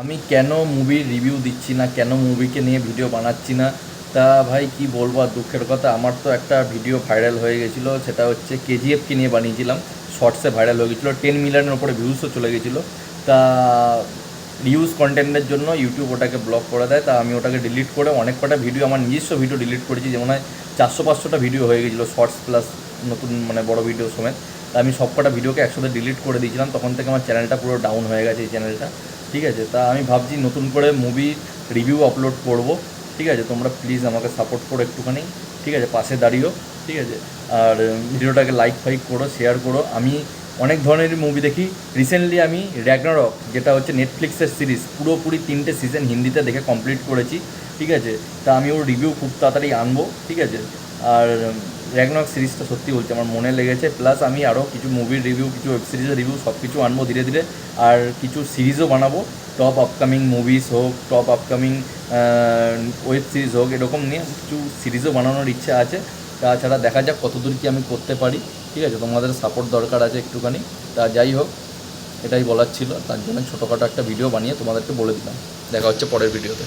আমি কেন মুভির রিভিউ দিচ্ছি না, কেন মুভিকে নিয়ে ভিডিও বানাচ্ছি না, তা ভাই কি বলবো। আর দুঃখের কথা, আমার তো একটা ভিডিও ভাইরাল হয়ে গেছিলো, সেটা হচ্ছে কেজিএফকে নিয়ে বানিয়েছিলাম। শর্টসে ভাইরাল হয়ে গেছিলো, 10 মিলিয়নের ওপরে ভিউজও চলে গেছিলো। তা রিউজ কন্টেন্টের জন্য ইউটিউব ওটাকে ব্লক করে দেয়। তা আমি ওটাকে ডিলিট করে অনেক কটা ভিডিও, আমার নিজস্ব ভিডিও ডিলিট করেছি, যেমন হয় 400-500টা ভিডিও হয়ে গেছিলো, শর্টস প্লাস নতুন মানে বড় ভিডিও সমেত। তা আমি সব কটা ভিডিওকে একসাথে ডিলিট করে দিয়েছিলাম। তখন থেকে আমার চ্যানেলটা পুরো ডাউন হয়ে গেছে, এই চ্যানেলটা। ঠিক আছে, তা আমি ভাবছি নতুন করে মুভি রিভিউ আপলোড করব। ঠিক আছে, তোমরা প্লিজ আমাকে সাপোর্ট করো একটুখানি। ঠিক আছে, পাশে দাঁড়িও। ঠিক আছে, আর ভিডিওটাকে লাইক ফাইক করো, শেয়ার করো। আমি অনেক ধরনের মুভি দেখি। রিসেন্টলি আমি র্যাগনারক, যেটা হচ্ছে নেটফ্লিক্সের সিরিজ, পুরোপুরি 3টে সিজন হিন্দিতে দেখে কমপ্লিট করেছি। ঠিক আছে, তা আমি ওর রিভিউ খুব তাড়াতাড়ি আনবো। ঠিক আছে, আর র্যাগনারক সিরিজটা সত্যি বলছি আমার মনে লেগেছে। প্লাস আমি আরও কিছু মুভির রিভিউ, কিছু ওয়েব সিরিজের রিভিউ সব কিছু আনবো ধীরে ধীরে। আর কিছু সিরিজও বানাবো, টপ আপকামিং মুভিজ হোক, টপ আপকামিং ওয়েব সিরিজ হোক, এরকম নিয়ে কিছু সিরিজও বানানোর ইচ্ছা আছে। তাছাড়া দেখা যাক কতদূর কি আমি করতে পারি। ঠিক আছে, তোমাদের সাপোর্ট দরকার আছে একটুখানি। তা যাই হোক, এটাই বলার ছিল, তার জন্য ছোটোখাটো একটা ভিডিও বানিয়ে তোমাদেরকে বলে দিলাম। দেখা হচ্ছে পরের ভিডিওতে।